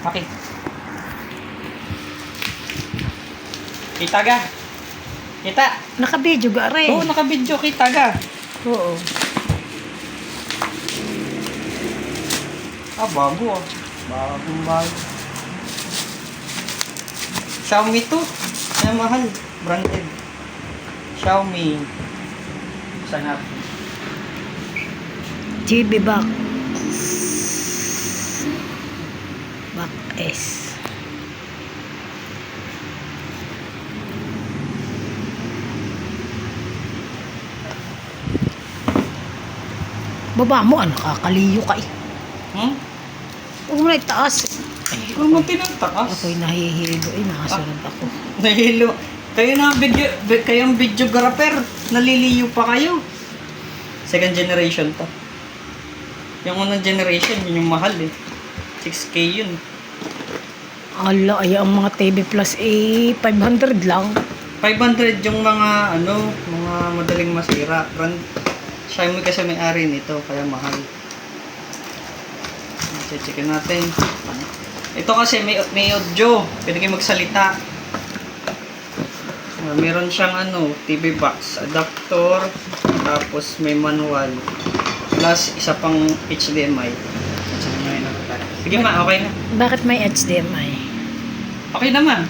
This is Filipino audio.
Okay. Kita ga? Kita? Naka-video ga rin. Oo, naka-video. Kita ga? Oo. Ah, bago ah. Bagong bago. Xiaomi to. Kaya mahal. Branded. Xiaomi. Saan natin? GB Back. Back S. Baba mo, nakakaliyo ka eh. Hmm? Huwag mo na itaas. Huwag mo tinataas. Ako'y nahihilo. Ay, nakasunod ako. Nahilo. Kayo na kayong videographer. Naliliyo pa kayo. Second generation to. Yung unang generation, yun yung mahal eh. 6K yun. Ala, ay ang mga TV Plus eh, 500 lang. 500 yung mga mga madaling masira. Xiaomi kasi may-ari nito, kaya mahal. Checkin natin. Ito kasi may audio. Pwede kayo magsalita. Meron siyang TV box, adapter, tapos may manual. Plus isa pang HDMI. Sige ma, okay na. Bakit may HDMI? Okay naman.